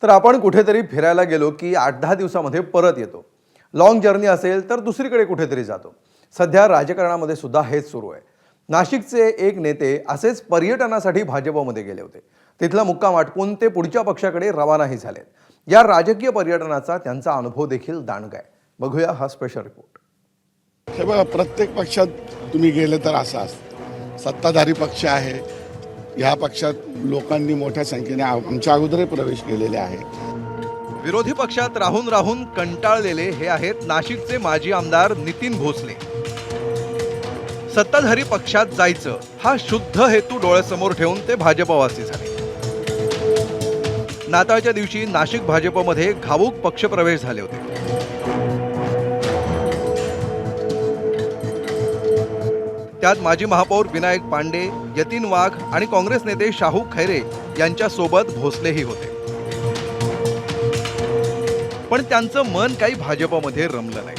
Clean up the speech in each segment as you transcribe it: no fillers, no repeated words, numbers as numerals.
तर आपण कुठेतरी फिरायला गेलो की 8-10 दिवसामध्ये परत येतो. लॉंग जर्नी असेल तर दुसरीकडे कुठेतरी जातो. सध्या राजकारणामध्ये सुद्धा हेच सुरू आहे. नाशिकचे एक नेते असेच पर्यटनासाठी भाजपमध्ये गेले होते. तिथला मुक्काम आटपून ते पुढच्या पक्षाकडे रवानाही झाले. या राजकीय पर्यटनाचा त्यांचा अनुभव देखील दांडगा आहे. बघूया हा स्पेशल रिपोर्ट. हे बघा, प्रत्येक पक्षात तुम्ही गेले तर असं असतं. सत्ताधारी पक्ष आहे, ह्या पक्षात लोकांनी मोठ्या संख्येने आमच्या अगोदरही प्रवेश केलेले आहे. विरोधी पक्षात राहून राहून कंटाळलेले हे आहेत नाशिकचे माजी आमदार नितीन भोसले. सत्ताधारी पक्षात जायचं हा शुद्ध हेतू डोळ्यासमोर ठेवून ते भाजपवासी झाले. नाताळच्या दिवशी नाशिक भाजपमध्ये घाऊक पक्षप्रवेश झाले होते. त्यात माजी महापौर विनायक पांडे, यतीन वाघ आणि काँग्रेस नेते शाहू खैरे यांच्या सोबत भोसलेही होते. पण त्यांचं मन काही भाजपमध्ये रमलं नाही.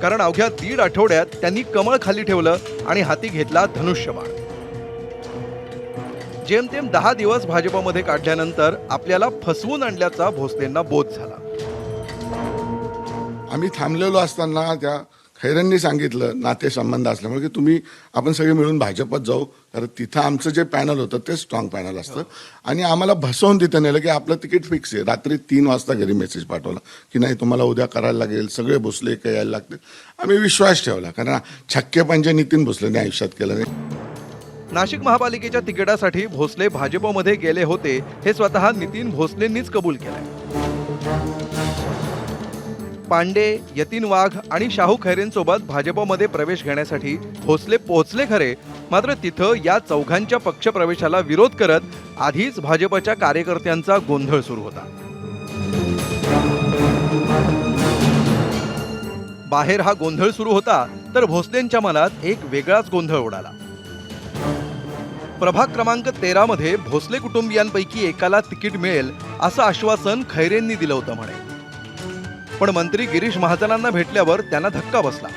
कारण अवघ्या 1.5 आठवड्यात त्यांनी कमळ खाली ठेवलं आणि हाती घेतला धनुष्यबाण. जेमतेम 10 दिवस भाजपमध्ये काढल्यानंतर आपल्याला फसवून आणल्याचा भोसलेंना बोध झाला. आम्ही थांबलेलो असताना त्या खैरेंनी सांगितलं, नातेसंबंध असल्यामुळे, की तुम्ही आपण सगळे मिळून भाजपत जाऊ. कारण तिथं आमचं जे पॅनल होतं ते स्ट्रॉंग पॅनल असतं. आणि आम्हाला भसवून तिथं नेलं की आपलं तिकीट फिक्स आहे. रात्री 3 वाजता घरी मेसेज पाठवला की नाही, तुम्हाला उद्या करायला लागेल, सगळे भोसले काही यायला लागतील. आम्ही विश्वास ठेवला, कारण छक्के पंजे नितीन भोसलेने आयुष्यात केलं नाही. नाशिक महापालिकेच्या तिकिटासाठी भोसले भाजपमध्ये गेले होते हे स्वतः नितीन भोसलेंनीच कबूल केलंय. पांडे, यतीन वाघ आणि शाहू खैरेंसोबत भाजपमध्ये प्रवेश घेण्यासाठी भोसले पोहोचले खरे, मात्र तिथं या चौघांच्या पक्षप्रवेशाला विरोध करत आधीच भाजपच्या कार्यकर्त्यांचा गोंधळ सुरू होता. बाहेर हा गोंधळ सुरू होता तर भोसलेंच्या मनात एक वेगळाच गोंधळ उडाला. प्रभाग क्रमांक 13 मध्ये भोसले कुटुंबियांपैकी एकाला तिकीट मिळेल असं आश्वासन खैरेंनी दिलं होतं म्हणे. पण मंत्री गिरीश महाजनांना भेटल्यावर त्यांना धक्का बसला.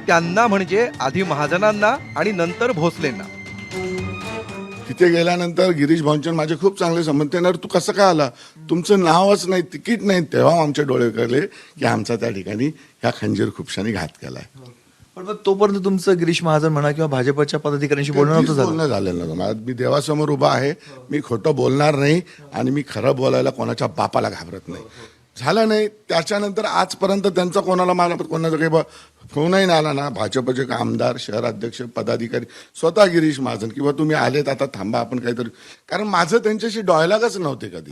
त्यांना म्हणजे आधी महाजनांना आणि नंतर भोसलेंना. तिथे गेल्यानंतर गिरीश भाऊंचे माझे खूप चांगले संबंध. त्यांना, तू कसं काय आला, तुमचं नावच नाही, तिकीट नाही. तेव्हा आमचे डोळे कळले की आमचा त्या ठिकाणी ह्या खंजीर खुपशाने घात केलाय. पण मग तोपर्यंत तुमचं गिरीश महाजन म्हणा किंवा भाजपच्या पदाधिकाऱ्यांशी बोलणं नव्हतं झालं? बोलणं झालेलं नव्हतं. मी देवासमोर उभा आहे, मी खोटं बोलणार नाही आणि मी खरं बोलायला कोणाच्या बापाला घाबरत नाही. झालं नाही. त्याच्यानंतर आजपर्यंत त्यांचा कोणाला कोणाचा काही फोनही नाही आला ना. भाजपचे आमदार, शहराध्यक्ष, पदाधिकारी, स्वतः गिरीश महाजन किंवा तुम्ही आलेत आता थांबा आपण काहीतरी, कारण माझं त्यांच्याशी डायलॉगच नव्हते कधी.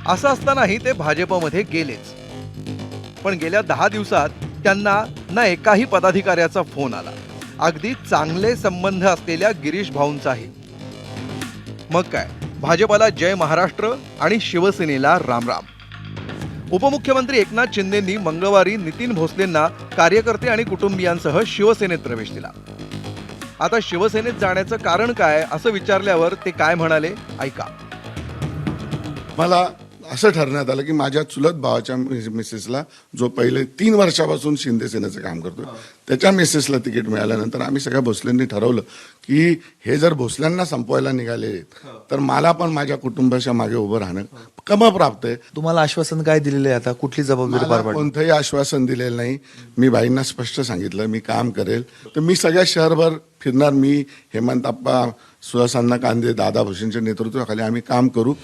असं असतानाही ते भाजपमध्ये गेलेच. पण गेल्या 10 दिवसात त्यांना ना एकाही पदाधिकाऱ्याचा फोन आला, अगदी चांगले संबंध असलेल्या गिरीश भाऊंचाही. मग काय, भाजपला जय महाराष्ट्र आणि शिवसेनेला रामराम. उपमुख्यमंत्री एकनाथ शिंदेंनी मंगळवारी नितीन भोसलेंना कार्यकर्ते आणि कुटुंबियांसह शिवसेनेत प्रवेश दिला. आता शिवसेनेत जाण्याचं कारण काय असं विचारल्यावर ते काय म्हणाले, ऐका. मला असं ठरवण्यात आलं की माझ्या चुलत भावाच्या मिसेसला, जो पहिले 3 वर्षापासून शिंदे सेनेचं काम करतो, त्याच्या मिसेसला तिकीट मिळाल्यानंतर आम्ही सगळ्या भोसलेंनी ठरवलं की हे जर भोसल्यांना संपवायला निघाले तर मला पण माझ्या कुटुंबाच्या मागे उभं राहणं क्रमप्राप्त आहे. तुम्हाला आश्वासन काय दिलेलं आहे? आता कुठली जबाबदारी पार पाडली? कोणतंही आश्वासन दिलेलं नाही. मी बाईंना स्पष्ट सांगितलं मी काम करेल, तर मी सगळ्या शहरभर फिरणार. मी, हेमंत आप्पा, सुहासांना कांदे, दादा भुसेंच्या नेतृत्वाखाली आम्ही काम करू.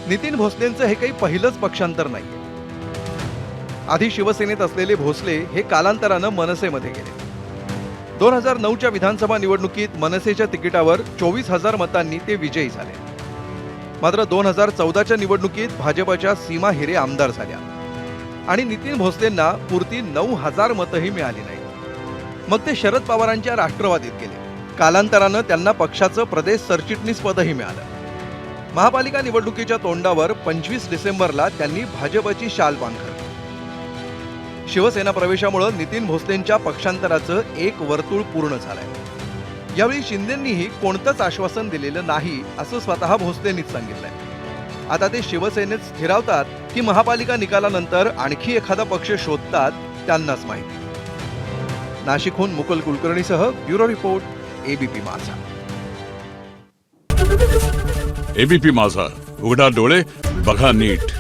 नितीन भोसलेंचं हे काही पहिलंच पक्षांतर नाहीये. आधी शिवसेनेत असलेले भोसले हे कालांतरानं मनसेमध्ये गेले. 2009च्या विधानसभा निवडणुकीत मनसेच्या तिकिटावर 24,000 मतांनी ते विजयी झाले. मात्र 2014च्या निवडणुकीत भाजपच्या सीमा हिरे आमदार झाल्या आणि नितीन भोसलेंना पुरती 9,000 मतंही मिळाली नाही. मग ते शरद पवारांच्या राष्ट्रवादीत गेले. कालांतरानं त्यांना पक्षाचं प्रदेश सरचिटणीस पदही मिळालं. महापालिका निवडणुकीच्या तोंडावर 25 डिसेंबरला त्यांनी भाजपची शाल पांघरली. शिवसेना प्रवेशामुळे नितीन भोसलेंच्या पक्षांतराचं एक वर्तुळ पूर्ण झालंय. यावेळी शिंदेंनीही कोणतंच आश्वासन दिलेलं नाही असं स्वतः भोसलेंनीच सांगितलंय. आता ते शिवसेनेत स्थिरावतात की महापालिका निकालानंतर आणखी एखादा पक्ष शोधतात त्यांनाच माहिती. नाशिकहून मुकुल कुलकर्णीसह ब्युरो रिपोर्ट, एबीपी माझा. एबीपी माझा, उघडा डोळे बघा नीट.